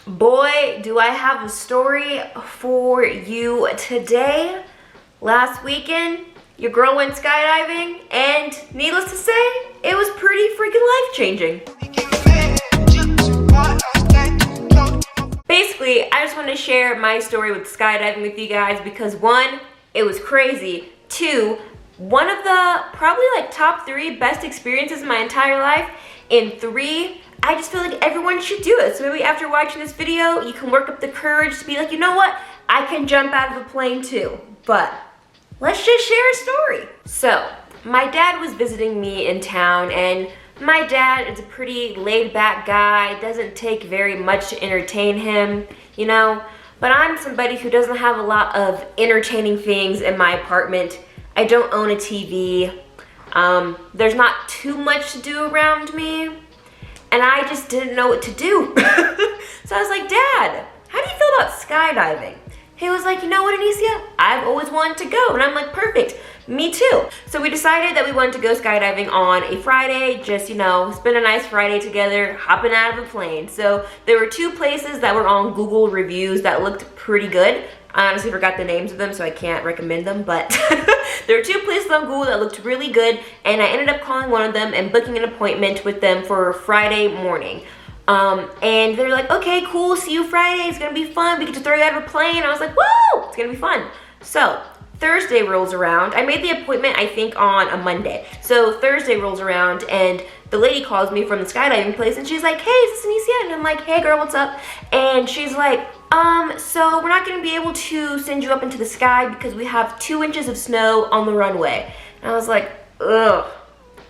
Boy, do I have a story for you today. Last weekend, your girl went skydiving, and needless to say, it was pretty freaking life-changing. Basically, I just want to share my story with skydiving with you guys because one, it was crazy. Two, one of the probably like top 3 best experiences in my entire life. And 3, I just feel like everyone should do it. So maybe after watching this video, you can work up the courage to be like, you know what? I can jump out of a plane too. But let's just share a story. So my dad was visiting me in town, and my dad is a pretty laid back guy, doesn't take very much to entertain him, you know? But I'm somebody who doesn't have a lot of entertaining things in my apartment. I don't own a TV. There's not too much to do around me, and I just didn't know what to do. So I was like, Dad, how do you feel about skydiving? He was like, you know what, Anicia? I've always wanted to go. And I'm like, perfect, me too. So we decided that we wanted to go skydiving on a Friday, just, you know, spend a nice Friday together, hopping out of a plane. So there were 2 places that were on Google reviews that looked pretty good. I honestly forgot the names of them, so I can't recommend them, but there were 2 places on Google that looked really good, and I ended up calling one of them and booking an appointment with them for Friday morning. And they're like, okay, cool, see you Friday, it's gonna be fun, we get to throw you out of a plane. I was like, woo, it's gonna be fun. So Thursday rolls around. I made the appointment, I think, on a Monday. So Thursday rolls around, and the lady calls me from the skydiving place, and she's like, hey, is this Anicia? And I'm like, hey girl, what's up? And she's like, so we're not gonna be able to send you up into the sky because we have 2 inches of snow on the runway. And I was like, ugh,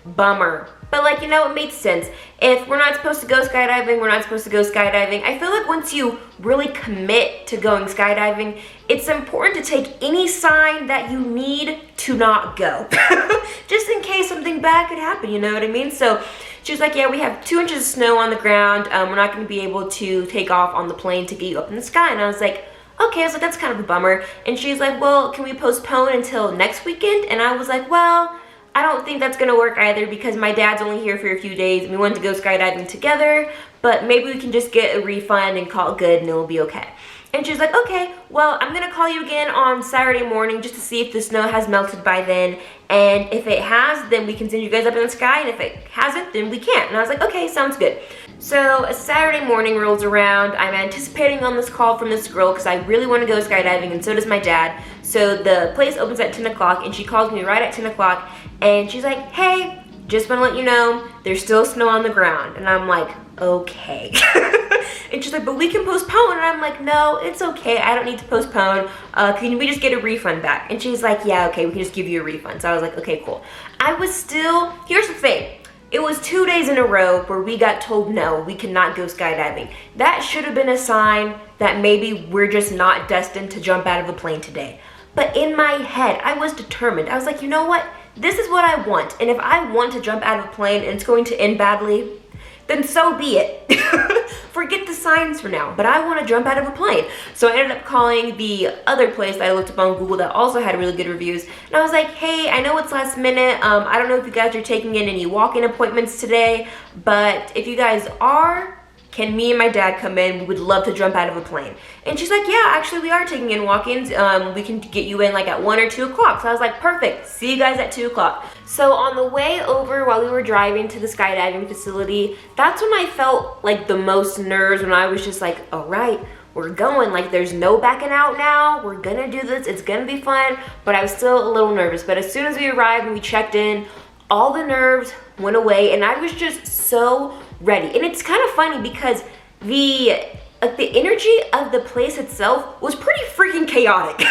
bummer. But like, you know, it made sense. If we're not supposed to go skydiving, we're not supposed to go skydiving. I feel like once you really commit to going skydiving, it's important to take any sign that you need to not go. Just in case something bad could happen, you know what I mean? So she was like, yeah, we have 2 inches of snow on the ground. We're not gonna be able to take off on the plane to get you up in the sky. And I was like, okay, I was like, that's kind of a bummer. And she's like, well, can we postpone until next weekend? And I was like, well, I don't think that's gonna work either because my dad's only here for a few days and we wanted to go skydiving together, but maybe we can just get a refund and call it good and it'll be okay. And she's like, okay, well, I'm gonna call you again on Saturday morning just to see if the snow has melted by then. And if it has, then we can send you guys up in the sky. And if it hasn't, then we can't. And I was like, okay, sounds good. So a Saturday morning rolls around. I'm anticipating on this call from this girl because I really want to go skydiving, and so does my dad. So the place opens at 10 o'clock, and she calls me right at 10 o'clock. And she's like, hey, just want to let you know, there's still snow on the ground. And I'm like, okay. And she's like, but we can postpone. And I'm like, no, it's okay. I don't need to postpone. Can we just get a refund back? And she's like, yeah, okay, we can just give you a refund. So I was like, okay, cool. I was still, here's the thing. It was 2 days in a row where we got told no, we cannot go skydiving. That should have been a sign that maybe we're just not destined to jump out of a plane today. But in my head, I was determined. I was like, you know what? This is what I want. And if I want to jump out of a plane and it's going to end badly, then so be it. Forget the signs for now, but I want to jump out of a plane. So I ended up calling the other place that I looked up on Google that also had really good reviews. And I was like, hey, I know it's last minute. I don't know if you guys are taking in any walk-in appointments today, but if you guys are, can me and my dad come in? We would love to jump out of a plane. And she's like, yeah, actually we are taking in walk-ins. We can get you in like at 1 or 2 o'clock. So I was like, perfect, see you guys at 2 o'clock. So on the way over while we were driving to the skydiving facility, that's when I felt like the most nerves, when I was just like, all right, we're going, like there's no backing out now. We're gonna do this, it's gonna be fun. But I was still a little nervous. But as soon as we arrived and we checked in, all the nerves went away and I was just so ready. And it's kind of funny because the energy of the place itself was pretty freaking chaotic.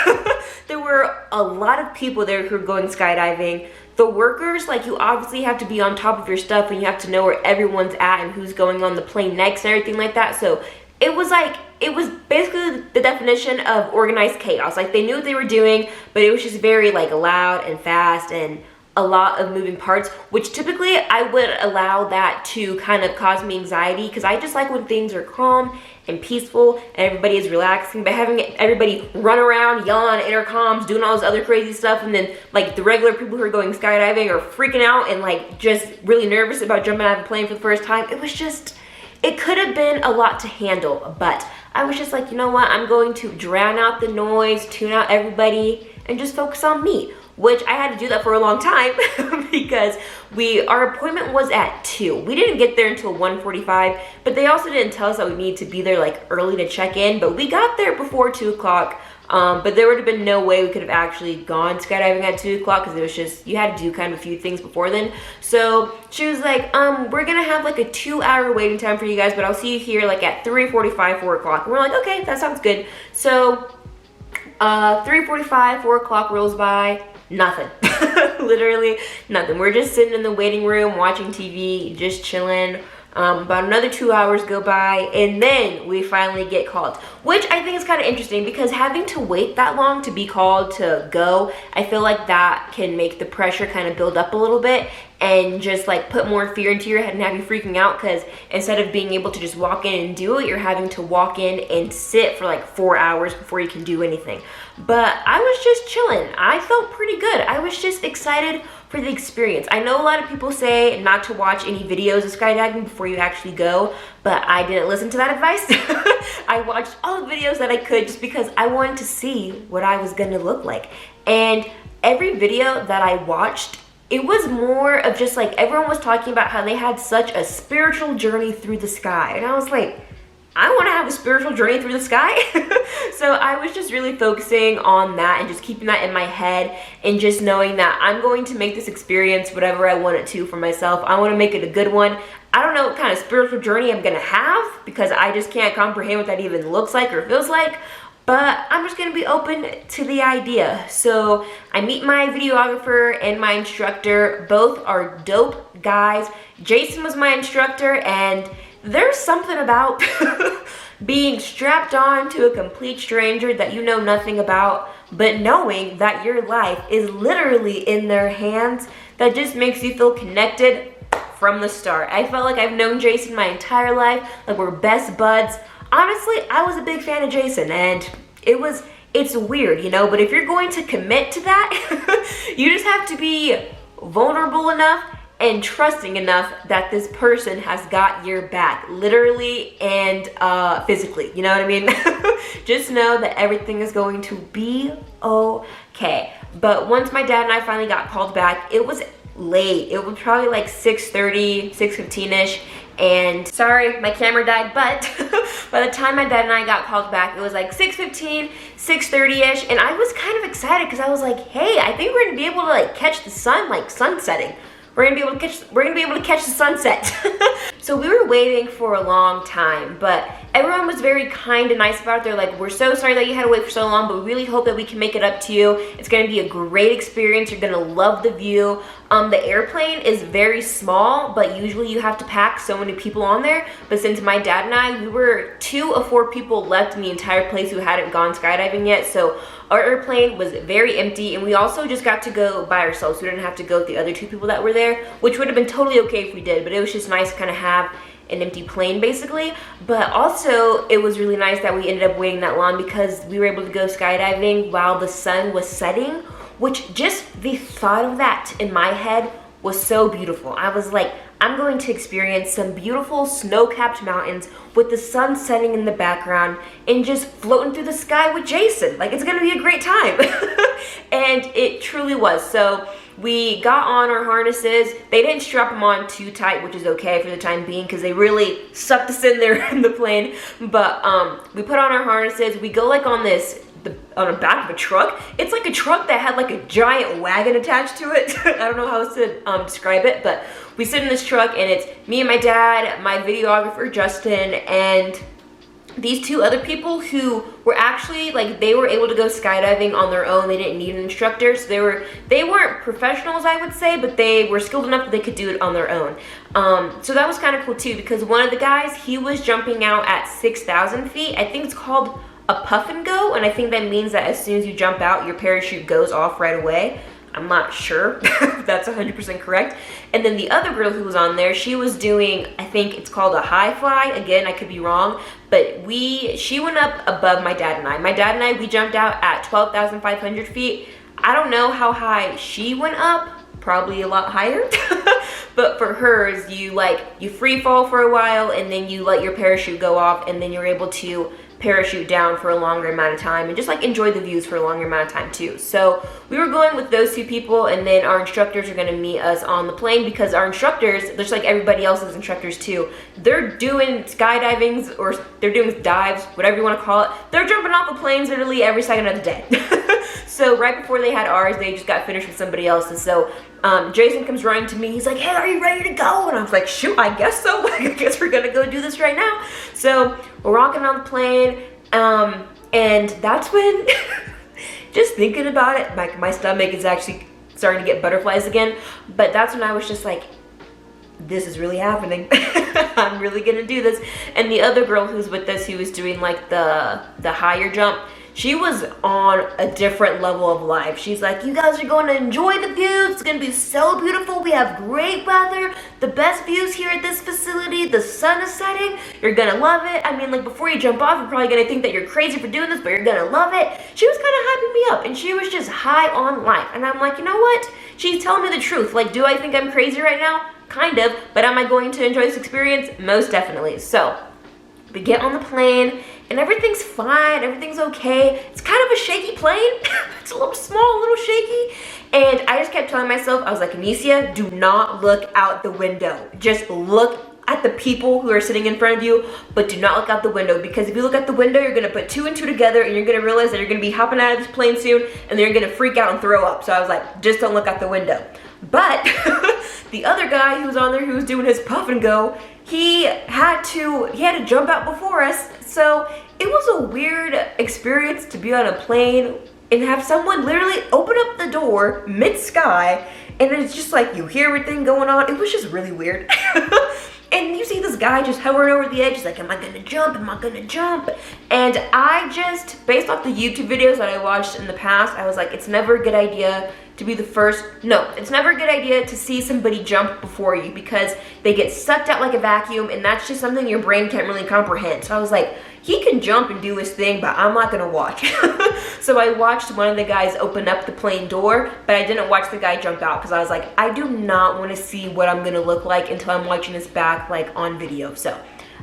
There were a lot of people there who were going skydiving. The workers, like, you obviously have to be on top of your stuff and you have to know where everyone's at and who's going on the plane next and everything like that. So it was like, it was basically the definition of organized chaos. Like, they knew what they were doing, but it was just very like loud and fast and a lot of moving parts, which typically I would allow that to kind of cause me anxiety because I just like when things are calm and peaceful and everybody is relaxing. But having everybody run around, yelling on intercoms, doing all this other crazy stuff, and then like the regular people who are going skydiving are freaking out and like just really nervous about jumping out of a plane for the first time, it it could have been a lot to handle, but I was just like, you know what, I'm going to drown out the noise, tune out everybody, and just focus on me. Which I had to do that for a long time because our appointment was at 2. We didn't get there until 1:45, but they also didn't tell us that we needed to be there like early to check in, but we got there before 2 o'clock. But there would have been no way we could have actually gone skydiving at 2 o'clock because it was just, you had to do kind of a few things before then. So she was like, we're gonna have like a 2-hour waiting time for you guys, but I'll see you here like at 3:45, 4 o'clock. And we're like, okay, that sounds good. So 3:45, 4 o'clock rolls by, nothing. Literally nothing. We're just sitting in the waiting room watching TV, just chilling. About another 2 hours go by, and then we finally get called, which I think is kind of interesting because having to wait that long to be called to go, I feel like that can make the pressure kind of build up a little bit and just like put more fear into your head and have you freaking out, because instead of being able to just walk in and do it, you're having to walk in and sit for like 4 hours before you can do anything. But I was just chilling. I felt pretty good. I was just excited for the experience. I know a lot of people say not to watch any videos of skydiving before you actually go, but I didn't listen to that advice. I watched all the videos that I could just because I wanted to see what I was gonna look like. And every video that I watched, it was more of just like everyone was talking about how they had such a spiritual journey through the sky. And I was like, I want to have a spiritual journey through the sky. So I was just really focusing on that and just keeping that in my head and just knowing that I'm going to make this experience whatever I want it to for myself. I want to make it a good one. I don't know what kind of spiritual journey I'm going to have because I just can't comprehend what that even looks like or feels like. But I'm just going to be open to the idea. So I meet my videographer and my instructor. Both are dope guys. Jason was my instructor, and there's something about being strapped on to a complete stranger that you know nothing about, but knowing that your life is literally in their hands, that just makes you feel connected from the start. I felt like I've known Jason my entire life, like we're best buds. Honestly, I was a big fan of Jason, and it's weird, you know, but if you're going to commit to that, you just have to be vulnerable enough and trusting enough that this person has got your back, literally and physically, you know what I mean? Just know that everything is going to be okay. But once my dad and I finally got called back, it was late. It was probably like 6:30, 6:15-ish. And sorry, my camera died, but by the time my dad and I got called back, it was like 6:15, 6:30-ish, and I was kind of excited because I was like, hey, I think we're gonna be able to like catch the sun, like sunsetting. We're gonna be able to catch the sunset. So we were waiting for a long time, but everyone was very kind and nice about it. They're like, we're so sorry that you had to wait for so long, but we really hope that we can make it up to you. It's gonna be a great experience. You're gonna love the view. The airplane is very small, but usually you have to pack so many people on there. But since my dad and I, we were 2 of 4 people left in the entire place who hadn't gone skydiving yet. So our airplane was very empty, and we also just got to go by ourselves. We didn't have to go with the other 2 people that were there, which would have been totally okay if we did, but it was just nice to kind of have an empty plane basically. But also it was really nice that we ended up waiting that long because we were able to go skydiving while the sun was setting, which just the thought of that in my head was so beautiful. I was like, I'm going to experience some beautiful snow-capped mountains with the sun setting in the background and just floating through the sky with Jason. Like, it's gonna be a great time. And it truly was. So we got on our harnesses. They didn't strap them on too tight, which is okay for the time being because they really sucked us in there in the plane. But we put on our harnesses. We go like on the back of a truck. It's like a truck that had like a giant wagon attached to it. I don't know how else to describe it, but we sit in this truck and it's me and my dad, my videographer Justin, and these 2 other people who were actually like, they were able to go skydiving on their own. They didn't need an instructor, so they weren't professionals, I would say, but they were skilled enough that they could do it on their own. So that was kind of cool too, because one of the guys, he was jumping out at 6,000 feet. I think it's called a puff and go, and I think that means that as soon as you jump out, your parachute goes off right away. I'm not sure if that's 100% correct. And then the other girl who was on there, she was doing, I think it's called a high fly. Again, I could be wrong, but she went up above my dad and I. My dad and I, we jumped out at 12,500 feet. I don't know how high she went up, probably a lot higher. But for hers, you free fall for a while, and then you let your parachute go off, and then you're able to parachute down for a longer amount of time and just like enjoy the views for a longer amount of time too. So we were going with those two people, and then our instructors are going to meet us on the plane, because our instructors, just like everybody else's instructors too, they're doing skydivings, or they're doing dives, whatever you want to call it. They're jumping off of planes literally every second of the day. So right before they had ours, they just got finished with somebody else. And so Jason comes running to me. He's like, hey, are you ready to go? And I was like, shoot, I guess so. I guess we're gonna go do this right now. So we're walking on the plane, and that's when, just thinking about it, my stomach is actually starting to get butterflies again. But that's when I was just like, this is really happening. I'm really gonna do this. And the other girl who's with us, who was doing like the higher jump, she was on a different level of life. She's like, you guys are going to enjoy the views. It's going to be so beautiful. We have great weather, the best views here at this facility. The sun is setting. You're going to love it. I mean, like, before you jump off, you're probably going to think that you're crazy for doing this, but you're going to love it. She was kind of hyping me up, and she was just high on life. And I'm like, you know what? She's telling me the truth. Like, do I think I'm crazy right now? Kind of. But am I going to enjoy this experience? Most definitely. So we get on the plane, and everything's fine, everything's okay. It's kind of a shaky plane. It's a little small, a little shaky. And I just kept telling myself, I was like, Anicia, do not look out the window. Just look at the people who are sitting in front of you, but do not look out the window, because if you look out the window, you're gonna put two and two together, and you're gonna realize that you're gonna be hopping out of this plane soon, and then you're gonna freak out and throw up. So I was like, just don't look out the window. But the other guy who was on there, who was doing his puff and go, he had to jump out before us. So it was a weird experience to be on a plane and have someone literally open up the door mid-sky, and it's just like you hear everything going on. It was just really weird. And you see this guy just hovering over the edge. He's like, am I gonna jump? Am I gonna jump? And I just, based off the YouTube videos that I watched in the past, I was like, it's never a good idea to be the first. No, it's never a good idea to see somebody jump before you, because they get sucked out like a vacuum, and that's just something your brain can't really comprehend. So I was like, he can jump and do his thing, but I'm not gonna watch. So I watched one of the guys open up the plane door, but I didn't watch the guy jump out, because I was like, I do not want to see what I'm gonna look like until I'm watching this back, like, on video. So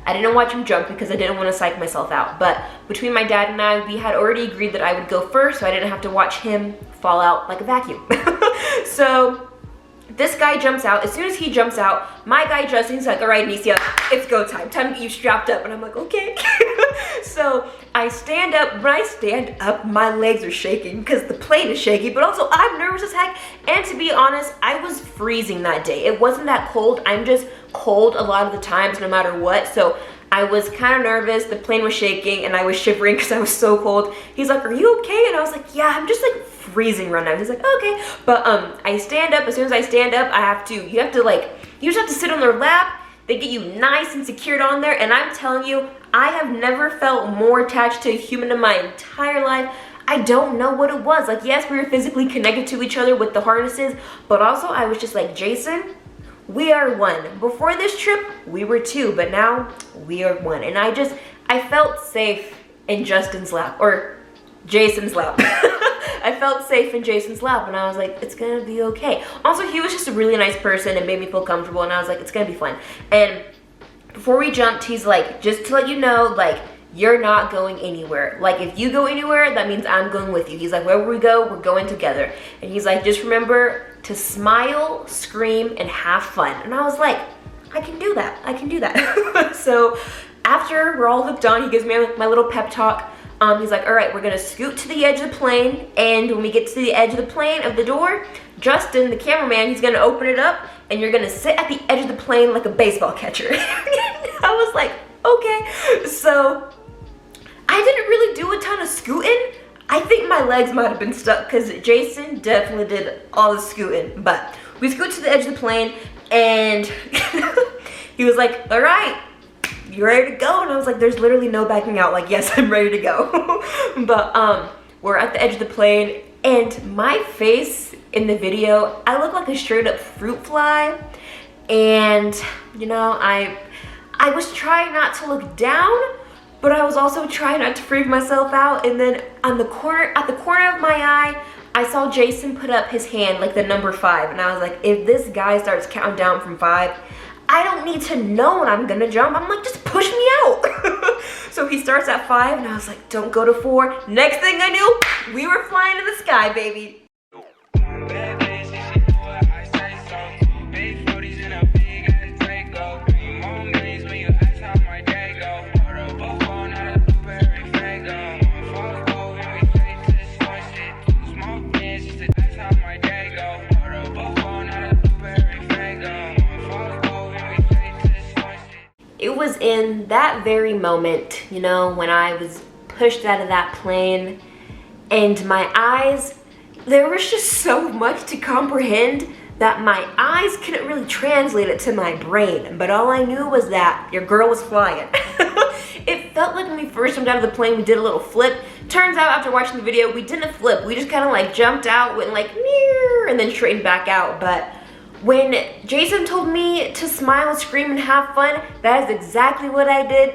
I didn't watch him jump because I didn't want to psych myself out. But between my dad and I, we had already agreed that I would go first, so I didn't have to watch him fall out like a vacuum. So this guy jumps out. As soon as he jumps out, my guy Justin's like, all right, Anicia, it's go time. Time to get you strapped up. And I'm like, okay. So I stand up. When I stand up, my legs are shaking because the plane is shaky, but also I'm nervous as heck. And to be honest, I was freezing that day. It wasn't that cold. I'm just cold a lot of the times, no matter what. So I was kind of nervous. The plane was shaking, and I was shivering because I was so cold. He's like, are you okay? And I was like, yeah, I'm just like freezing right now. He's like, okay. But I stand up. As soon as I stand up, you just have to sit on their lap. They get you nice and secured on there. And I'm telling you, I have never felt more attached to a human in my entire life. I don't know what it was. Like, yes, we were physically connected to each other with the harnesses, but also I was just like, Jason, we are one. Before this trip, we were two, but now we are one. And I felt safe in Justin's lap, or Jason's lap. I felt safe in Jason's lap, and I was like, it's gonna be okay. Also, he was just a really nice person and made me feel comfortable, and I was like, it's gonna be fun. And before we jumped, he's like, just to let you know, like, you're not going anywhere. Like, if you go anywhere, that means I'm going with you. He's like, wherever we go, we're going together. And he's like, just remember to smile, scream, and have fun. And I was like, I can do that. I can do that. So after we're all hooked on, he gives me my little pep talk. He's like, all right, we're gonna scoot to the edge of the plane, and when we get to the edge of the plane of the door, Justin, the cameraman, he's gonna open it up, and you're gonna sit at the edge of the plane like a baseball catcher. I was like, okay. So I didn't really do a ton of scooting. I think my legs might have been stuck because Jason definitely did all the scooting. But we scoot to the edge of the plane, and he was like, all right, you ready to go? And I was like, there's literally no backing out. Like, yes, I'm ready to go. But we're at the edge of the plane, and my face in the video, I look like a straight up fruit fly. And you know, I was trying not to look down, but I was also trying not to freak myself out. And then at the corner of my eye, I saw Jason put up his hand, like the number 5, and I was like, if this guy starts counting down from 5, I don't need to know when I'm gonna jump. I'm like, just push me out. So he starts at 5, and I was like, don't go to 4. Next thing I knew, we were flying in the sky, baby. It was in that very moment, you know, when I was pushed out of that plane and my eyes, there was just so much to comprehend that my eyes couldn't really translate it to my brain. But all I knew was that your girl was flying. It felt like when we first jumped out of the plane, we did a little flip. Turns out after watching the video, we didn't flip. We just kind of like jumped out, went like, near, and then straightened back out. But when Jason told me to smile, scream, and have fun, that is exactly what I did.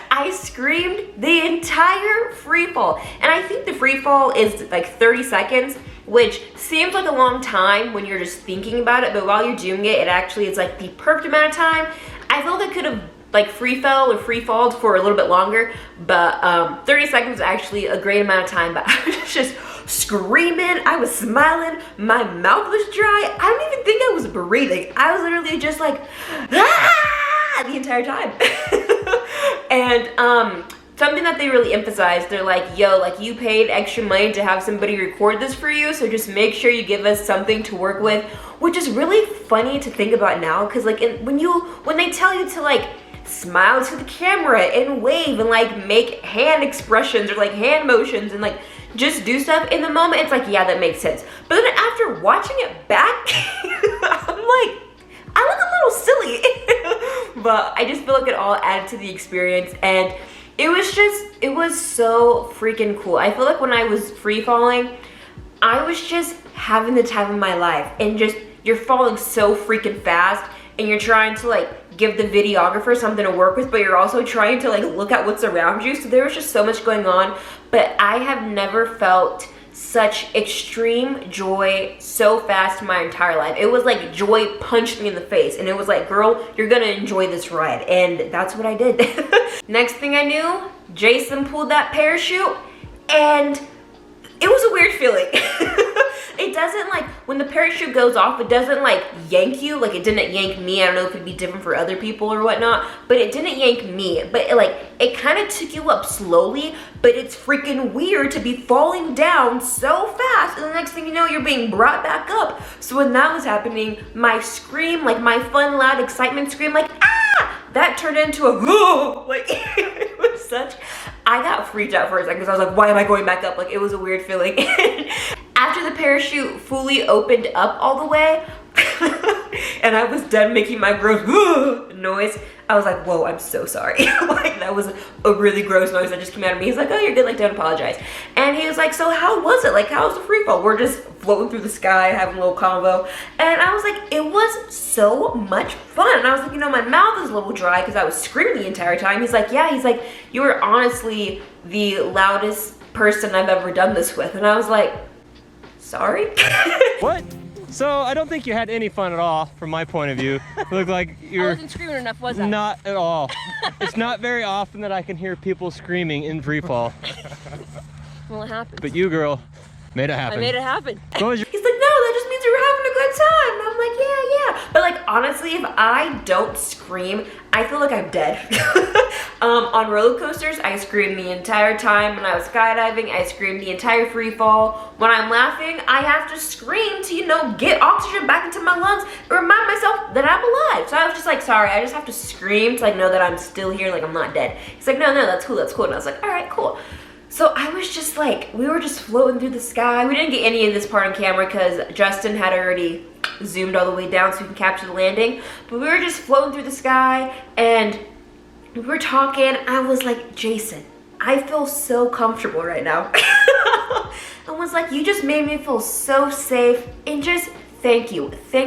I screamed the entire free fall. And I think the free fall is like 30 seconds, which seems like a long time when you're just thinking about it, but while you're doing it, it actually is like the perfect amount of time. I feel like I could have like free fell or free falled for a little bit longer, but 30 seconds is actually a great amount of time. But I was just screaming, I was smiling, my mouth was dry. I don't even think I was breathing. I was literally just like, ah, the entire time. And something that they really emphasized, they're like, yo, like you paid extra money to have somebody record this for you, so just make sure you give us something to work with, which is really funny to think about now, because like when they tell you to like smile to the camera and wave and like make hand expressions or like hand motions and like just do stuff in the moment, it's like, yeah, that makes sense. But then after watching it back, I'm like, I look a little silly. But I just feel like it all added to the experience, and it was so freaking cool. I feel like when I was free falling, I was just having the time of my life, and just, you're falling so freaking fast, and you're trying to like give the videographer something to work with, but you're also trying to like look at what's around you. So there was just so much going on, but I have never felt such extreme joy so fast in my entire life. It was like joy punched me in the face, and it was like, girl, you're gonna enjoy this ride, and that's what I did. Next thing I knew, Jason pulled that parachute, and it was a weird feeling. It doesn't like, when the parachute goes off, it doesn't like yank you, like it didn't yank me. I don't know if it'd be different for other people or whatnot, but it didn't yank me. But it kind of took you up slowly, but it's freaking weird to be falling down so fast, and the next thing you know, you're being brought back up. So when that was happening, my scream, like my fun, loud excitement scream, like, ah, that turned into a, whoa, like, it was such, I got freaked out for a second, because I was like, why am I going back up? Like, it was a weird feeling. After the parachute fully opened up all the way, and I was done making my gross noise, I was like, whoa, I'm so sorry. Like, that was a really gross noise that just came out of me. He's like, oh, you're good, like, don't apologize. And he was like, so how was it? Like, how was the free fall? We're just floating through the sky, having a little convo. And I was like, it was so much fun. And I was like, you know, my mouth is a little dry because I was screaming the entire time. He's like, yeah, he's like, you were honestly the loudest person I've ever done this with. And I was like, sorry? What? So I don't think you had any fun at all from my point of view. It looked like you were... I wasn't screaming enough, was I? Not at all. It's not very often that I can hear people screaming in free fall. Well, it happened. But you, girl, made it happen. I made it happen. He's like, no, that just means you're having a good time. And I'm like, yeah. But like, honestly, if I don't scream, I feel like I'm dead. On roller coasters, I screamed the entire time. When I was skydiving, I screamed the entire free fall. When I'm laughing, I have to scream to, you know, get oxygen back into my lungs and remind myself that I'm alive. So I was just like, sorry, I just have to scream to like know that I'm still here, like I'm not dead. He's like, no, that's cool. And I was like, all right, cool. So I was just like, we were just floating through the sky. We didn't get any of this part on camera because Justin had already zoomed all the way down so we can capture the landing. But we were just floating through the sky, and we were talking. I was like, Jason, I feel so comfortable right now. I was like, you just made me feel so safe and just thank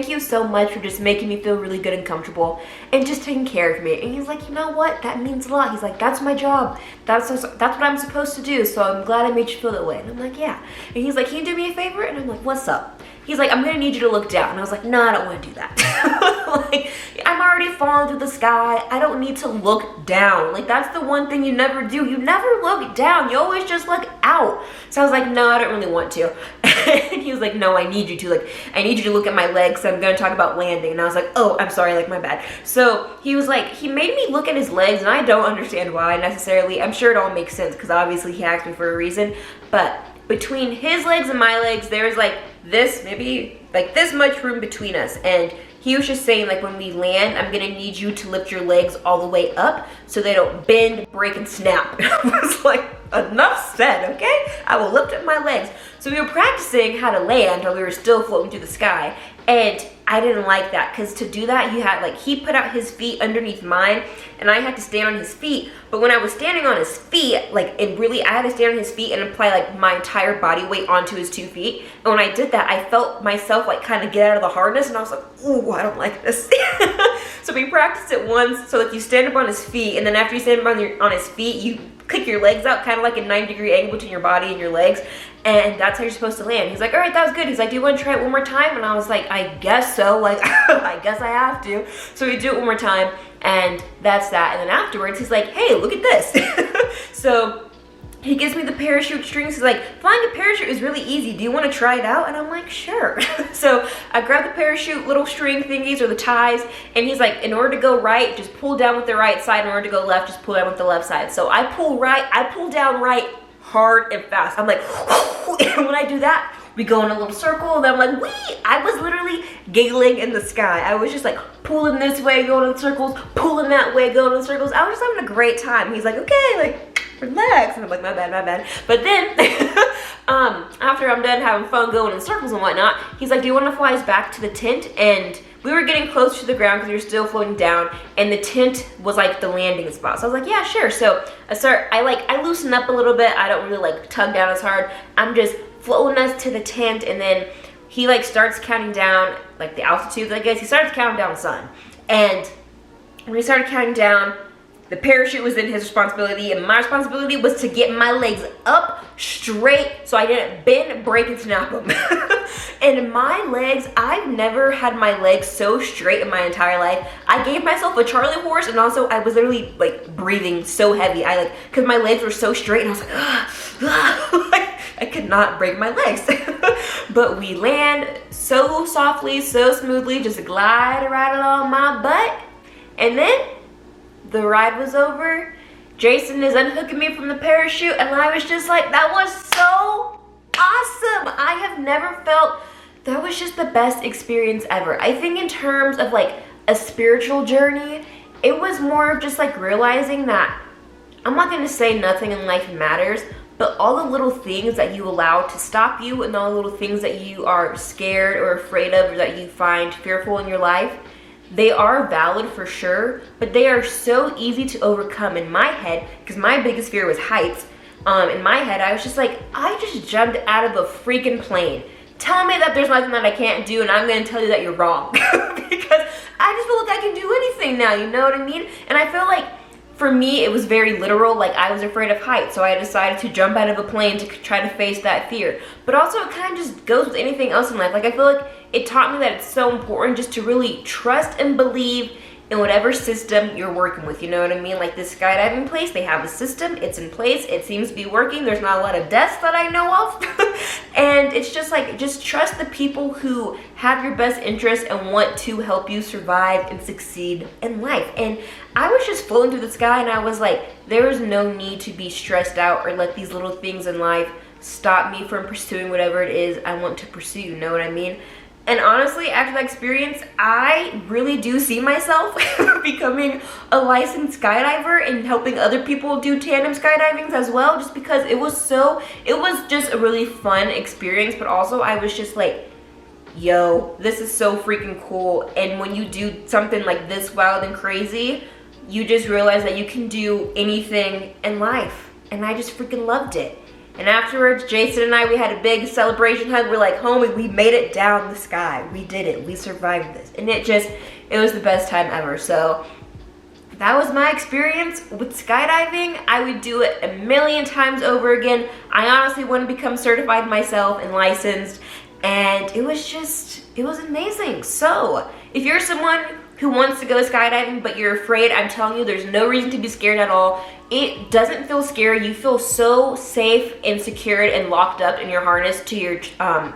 you so much for just making me feel really good and comfortable and just taking care of me. And he's like, you know what, that means a lot. He's like, that's my job, that's what I'm supposed to do, so I'm glad I made you feel that way. And I'm like, yeah. And he's like, can you do me a favor? And I'm like, what's up? He's like, I'm gonna need you to look down. And I was like, no, I don't want to do that. Like, I'm already falling through the sky. I don't need to look down. Like, that's the one thing you never do. You never look down. You always just look out. So I was like, no, I don't really want to. And he was like, no, I need you to. Like, I need you to look at my legs. So I'm gonna talk about landing. And I was like, oh, I'm sorry, like, my bad. So he was like, he made me look at his legs, and I don't understand why necessarily. I'm sure it all makes sense because obviously he asked me for a reason. But between his legs and my legs, there's like this, maybe like this much room between us. And he was just saying, like, when we land, I'm gonna need you to lift your legs all the way up so they don't bend, break, and snap. I was like, enough said, okay? I will lift up my legs. So we were practicing how to land while we were still floating through the sky. And I didn't like that, because to do that, you had, like, he put out his feet underneath mine, and I had to stand on his feet. But when I was standing on his feet, like, it really, I had to stand on his feet and apply, like, my entire body weight onto his 2 feet. And when I did that, I felt myself, like, kind of get out of the harness, and I was like, ooh, I don't like this. So we practiced it once, so, like, you stand up on his feet, and then after you stand up on his feet, you kick your legs out, kind of like a 90-degree angle between your body and your legs, and that's how you're supposed to land. He's like, all right, that was good. He's like, do you want to try it one more time? And I was like, I guess so. Like, I guess I have to. So we do it one more time, and that's that. And then afterwards, he's like, hey, look at this. So he gives me the parachute strings. He's like, flying a parachute is really easy. Do you want to try it out? And I'm like, sure. So I grab the parachute little string thingies, or the ties, and he's like, in order to go right, just pull down with the right side. In order to go left, just pull down with the left side. So I pull down right hard and fast. I'm like, and when I do that, we go in a little circle, and I'm like, wee! I was literally giggling in the sky. I was just like pulling this way, going in circles, pulling that way, going in circles. I was just having a great time. He's like, okay, like, relax. And I'm like, my bad. But then, after I'm done having fun going in circles and whatnot, he's like, do you want to fly us back to the tent? And we were getting close to the ground because we were still floating down, and the tent was like the landing spot. So I was like, yeah, sure. So I loosen up a little bit. I don't really like tug down as hard. I'm just floating us to the tent, and then he like starts counting down, like the altitude, I guess. He starts counting down sun. And when he started counting down, the parachute was in his responsibility, and my responsibility was to get my legs up straight so I didn't bend, break, and snap them. And my legs, I've never had my legs so straight in my entire life. I gave myself a Charlie horse, and also I was literally like breathing so heavy. Because my legs were so straight, and I was like, like, I could not break my legs. But we land so softly, so smoothly, just glide right along my butt. And then the ride was over. Jason is unhooking me from the parachute, and I was just like, that was so awesome. I have never felt, that was just the best experience ever. I think in terms of like a spiritual journey, it was more of just like realizing that I'm not gonna say nothing in life matters, but all the little things that you allow to stop you, and all the little things that you are scared or afraid of, or that you find fearful in your life, they are valid for sure, but they are so easy to overcome in my head, because my biggest fear was heights. In my head, I was just like, I just jumped out of a freaking plane. Tell me that there's nothing that I can't do, and I'm gonna tell you that you're wrong. Because I just feel like I can do anything now, you know what I mean? And I feel like, for me, it was very literal. Like, I was afraid of heights, so I decided to jump out of a plane to try to face that fear. But also, it kind of just goes with anything else in life. Like, I feel like it taught me that it's so important just to really trust and believe in whatever system you're working with, you know what I mean? Like this skydiving place, they have a system, it's in place, it seems to be working, there's not a lot of deaths that I know of. And it's just like, just trust the people who have your best interests and want to help you survive and succeed in life. And I was just floating through the sky, and I was like, there is no need to be stressed out or let these little things in life stop me from pursuing whatever it is I want to pursue, you know what I mean? And honestly, after that experience, I really do see myself becoming a licensed skydiver and helping other people do tandem skydivings as well, just because it was just a really fun experience. But also I was just like, yo, this is so freaking cool. And when you do something like this wild and crazy, you just realize that you can do anything in life. And I just freaking loved it. And afterwards, Jason and I, we had a big celebration hug. We're like, homie, we made it down the sky. We did it. We survived this. And it was the best time ever. So that was my experience with skydiving. I would do it a million times over again. I honestly want to become certified myself and licensed. And it was amazing. So if you're someone who wants to go skydiving but you're afraid, I'm telling you, there's no reason to be scared at all. It doesn't feel scary. You feel so safe and secured and locked up in your harness to your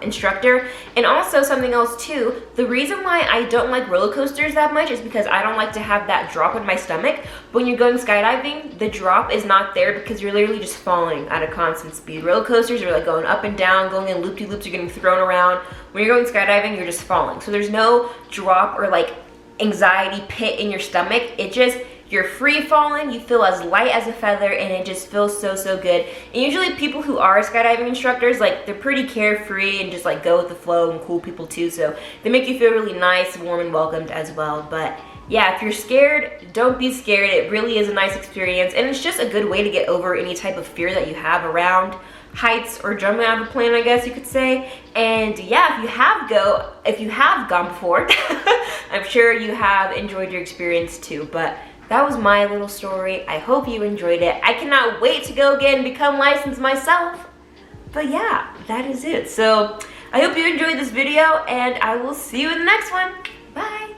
instructor. And also something else too, the reason why I don't like roller coasters that much is because I don't like to have that drop in my stomach. When you're going skydiving, the drop is not there because you're literally just falling at a constant speed. Roller coasters are like going up and down, going in loop-de-loops, you're getting thrown around. When you're going skydiving, you're just falling. So there's no drop or like anxiety pit in your stomach. You're free falling, you feel as light as a feather, and it just feels so good. And usually people who are skydiving instructors, like, they're pretty carefree and just like go with the flow and cool people too, so they make you feel really nice, warm, and welcomed as well. But yeah, if you're scared, don't be scared. It really is a nice experience, and it's just a good way to get over any type of fear that you have around heights or jumping out of a plane, I guess you could say. And yeah, if you have gone before, I'm sure you have enjoyed your experience too. But that was my little story. I hope you enjoyed it. I cannot wait to go again and become licensed myself. But yeah, that is it. So I hope you enjoyed this video, and I will see you in the next one. Bye.